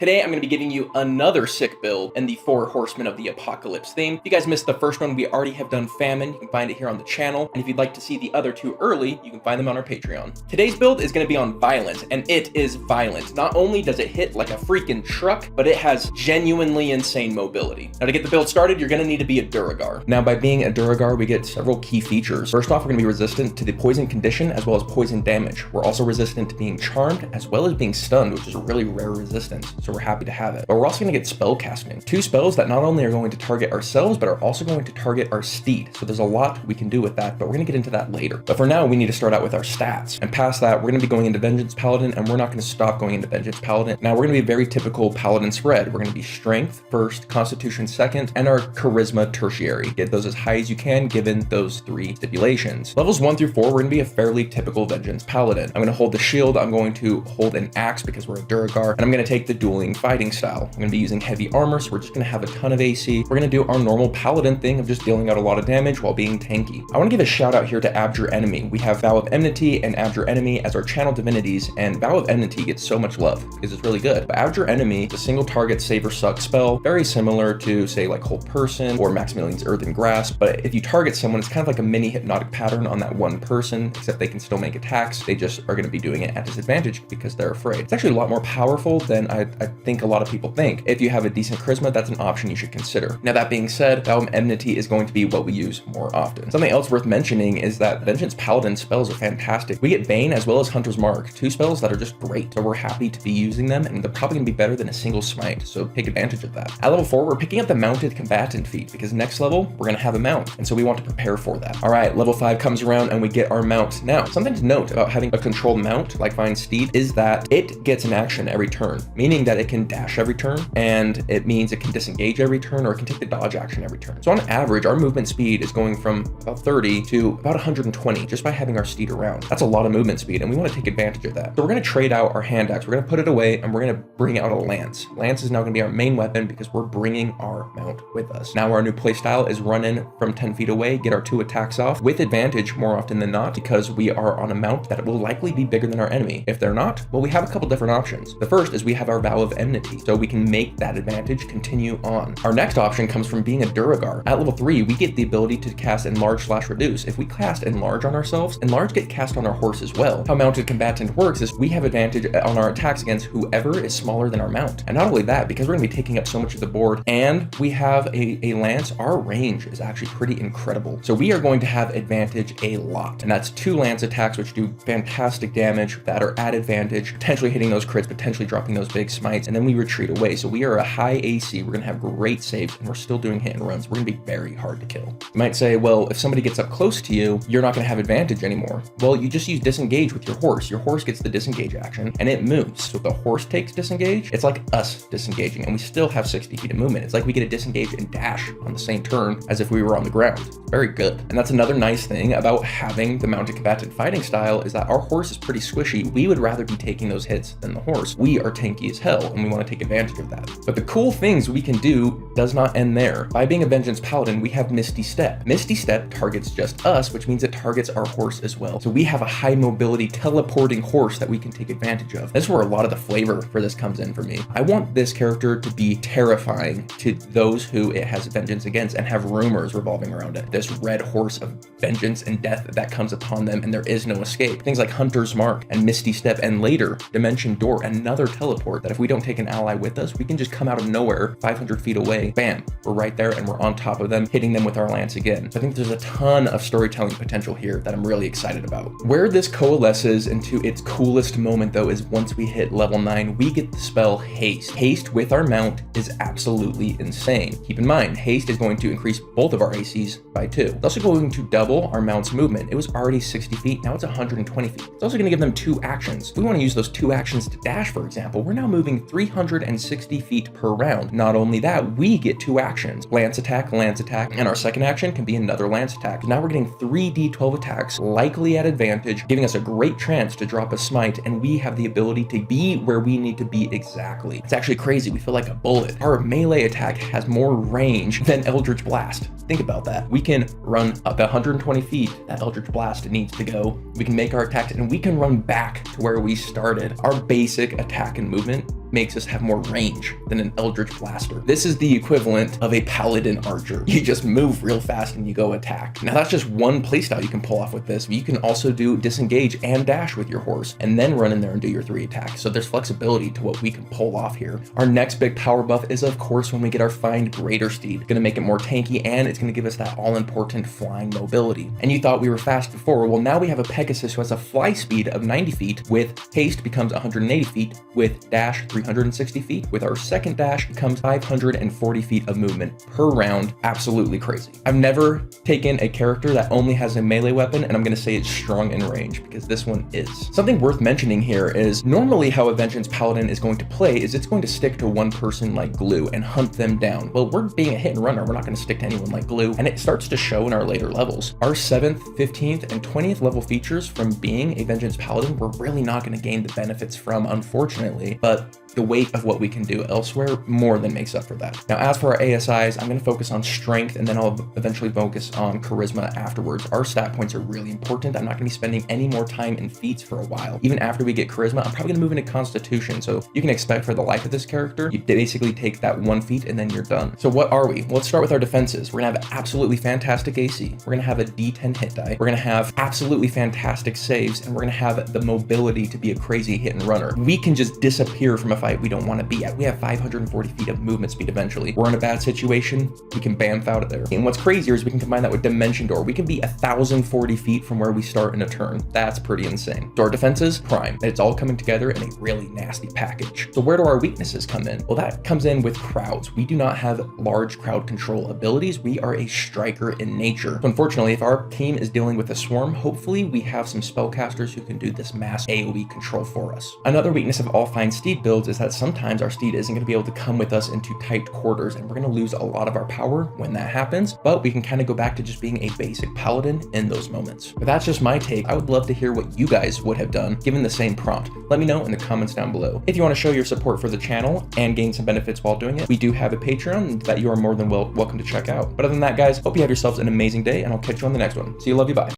Today, I'm going to be giving you another sick build in the 4 Horsemen of the Apocalypse theme. If you guys missed the first one, we already have done Famine. You can find it here on the channel. And if you'd like to see the other 2 early, you can find them on our Patreon. Today's build is going to be on Violent, and it is violent. Not only does it hit like a freaking truck, but it has genuinely insane mobility. Now, to get the build started, you're going to need to be a Duergar. Now, by being a Duergar, we get several key features. First off, we're going to be resistant to the poison condition as well as poison damage. We're also resistant to being charmed as well as being stunned, which is a really rare resistance. So we're happy to have it. But we're also going to get spell casting. 2 spells that not only are going to target ourselves, but are also going to target our steed. So there's a lot we can do with that, but we're going to get into that later. But for now, we need to start out with our stats. And past that, we're going to be going into Vengeance Paladin, and we're not going to stop going into Vengeance Paladin. Now, we're going to be a very typical Paladin spread. We're going to be Strength first, Constitution second, and our Charisma tertiary. Get those as high as you can, given those 3 stipulations. Levels 1 through 4, we're going to be a fairly typical Vengeance Paladin. I'm going to hold the shield, I'm going to hold an axe because we're a Duergar, and I'm going to take the dueling fighting style. I'm going to be using heavy armor, so we're just going to have a ton of AC. We're going to do our normal Paladin thing of just dealing out a lot of damage while being tanky. I want to give a shout out here to Abjure Enemy. We have Vow of Enmity and Abjure Enemy as our channel divinities, and Vow of Enmity gets so much love because it's really good. But Abjure Enemy is a single target save or suck spell, very similar to say like Hold Person or Maximilian's Earthen Grasp. But if you target someone, it's kind of like a mini hypnotic pattern on that one person, except they can still make attacks. They just are going to be doing it at disadvantage because they're afraid. It's actually a lot more powerful than I think a lot of people think. If you have a decent charisma, that's an option you should consider. Now, that being said, Vow of Enmity is going to be what we use more often. Something else worth mentioning is that Vengeance Paladin spells are fantastic. We get Bane as well as Hunter's Mark, 2 spells that are just great. So we're happy to be using them, and they're probably going to be better than a single smite. So take advantage of that. At level 4, we're picking up the Mounted Combatant feat because next level, we're going to have a mount. And so we want to prepare for that. All right, level 5 comes around and we get our mount. Now, something to note about having a controlled mount like Fine Steed is that it gets an action every turn, meaning that it can dash every turn, and it means it can disengage every turn, or it can take the dodge action every turn. So on average, our movement speed is going from about 30 to about 120 just by having our steed around. That's a lot of movement speed, and we want to take advantage of that. So we're going to trade out our hand axe. We're going to put it away, and we're going to bring out a lance. Lance is now going to be our main weapon because we're bringing our mount with us. Now our new playstyle is run in from 10 feet away, get our 2 attacks off with advantage more often than not because we are on a mount that will likely be bigger than our enemy. If they're not, well, we have a couple different options. The first is we have our Vow of Enmity, so we can make that advantage continue on. Our next option comes from being a Duergar. At level 3, we get the ability to cast Enlarge/Reduce. If we cast Enlarge on ourselves, Enlarge get cast on our horse as well. How Mounted Combatant works is we have advantage on our attacks against whoever is smaller than our mount. And not only that, because we're going to be taking up so much of the board and we have a lance, our range is actually pretty incredible. So we are going to have advantage a lot. And that's 2 lance attacks, which do fantastic damage that are at advantage, potentially hitting those crits, potentially dropping those big smites, and then we retreat away. So we are a high AC, we're going to have great saves, and we're still doing hit and runs. We're going to be very hard to kill. You might say, well, if somebody gets up close to you, you're not going to have advantage anymore. Well, you just use disengage with your horse. Your horse gets the disengage action and it moves. So if the horse takes disengage, it's like us disengaging, and we still have 60 feet of movement. It's like we get a disengage and dash on the same turn as if we were on the ground. Very good. And that's another nice thing about having the Mounted Combatant fighting style is that our horse is pretty squishy. We would rather be taking those hits than the horse. We are tanky as hell, and we want to take advantage of that. But the cool things we can do does not end there. By being a Vengeance Paladin, we have Misty Step. Misty Step targets just us, which means it targets our horse as well. So we have a high mobility teleporting horse that we can take advantage of. This is where a lot of the flavor for this comes in for me. I want this character to be terrifying to those who it has vengeance against and have rumors revolving around it. This red horse of vengeance and death that comes upon them and there is no escape. Things like Hunter's Mark and Misty Step, and later Dimension Door, another teleport that if we don't take an ally with us, we can just come out of nowhere 500 feet away. Bam, we're right there and we're on top of them, hitting them with our lance again. So I think there's a ton of storytelling potential here that I'm really excited about. Where this coalesces into its coolest moment though is once we hit level 9, we get the spell Haste. Haste with our mount is absolutely insane. Keep in mind, Haste is going to increase both of our ACs by 2. It's also going to double our mount's movement. It was already 60 feet, now it's 120 feet. It's also going to give them 2 actions. If we want to use those 2 actions to dash, for example, we're now moving 360 feet per round. Not only that, we get 2 actions. Lance attack, and our second action can be another lance attack. Now we're getting 3 D12 attacks, likely at advantage, giving us a great chance to drop a smite, and we have the ability to be where we need to be exactly. It's actually crazy. We feel like a bullet. Our melee attack has more range than Eldritch Blast. Think about that. We can run up 120 feet. That Eldritch Blast needs to go. We can make our attacks, and we can run back to where we started. Our basic attack and movement makes us have more range than an Eldritch Blaster. This is the equivalent of a Paladin Archer. You just move real fast and you go attack. Now that's just one playstyle you can pull off with this. You can also do disengage and dash with your horse and then run in there and do your 3 attacks. So there's flexibility to what we can pull off here. Our next big power buff is of course when we get our Find Greater Steed. It's gonna make it more tanky and it's gonna give us that all important flying mobility. And you thought we were fast before, well now we have a Pegasus who has a fly speed of 90 feet, with haste becomes 180 feet, with dash 360 feet. With our second dash becomes 540 feet of movement per round. Absolutely crazy. I've never taken a character that only has a melee weapon and I'm gonna say it's strong in range because this one is. Something worth mentioning here is normally how a Vengeance Paladin is going to play is it's going to stick to one person like glue and hunt them down. Well, we're being a hit and runner. We're not going to stick to anyone like glue, and it starts to show in our later levels. Our 7th, 15th, and 20th level features from being a Vengeance Paladin, we're really not going to gain the benefits from, unfortunately, but the weight of what we can do elsewhere more than makes up for that. Now, as for our ASIs, I'm going to focus on strength and then I'll eventually focus on charisma afterwards. Our stat points are really important. I'm not going to be spending any more time in feats for a while. Even after we get charisma, I'm probably going to move into constitution. So you can expect for the life of this character, you basically take that 1 feat and then you're done. So what are we? Well, let's start with our defenses. We're going to have absolutely fantastic AC. We're going to have a D10 hit die. We're going to have absolutely fantastic saves, and we're going to have the mobility to be a crazy hit and runner. We can just disappear from a fight we don't want to be at. We have 540 feet of movement speed eventually. We're in a bad situation, we can bamf out of there. And what's crazier is we can combine that with Dimension Door. We can be 1,040 feet from where we start in a turn. That's pretty insane. So our defenses, prime. And it's all coming together in a really nasty package. So where do our weaknesses come in? Well, that comes in with crowds. We do not have large crowd control abilities. We are a striker in nature. So unfortunately, if our team is dealing with a swarm, hopefully we have some spellcasters who can do this mass AoE control for us. Another weakness of all Find Steed builds is that sometimes our steed isn't going to be able to come with us into tight quarters, and we're going to lose a lot of our power when that happens, but we can kind of go back to just being a basic paladin in those moments. But that's just my take. I would love to hear what you guys would have done given the same prompt. Let me know in the comments down below. If you want to show your support for the channel and gain some benefits while doing it, we do have a Patreon that you are more than welcome to check out. But other than that, guys, hope you have yourselves an amazing day, and I'll catch you on the next one. See you, love you, bye.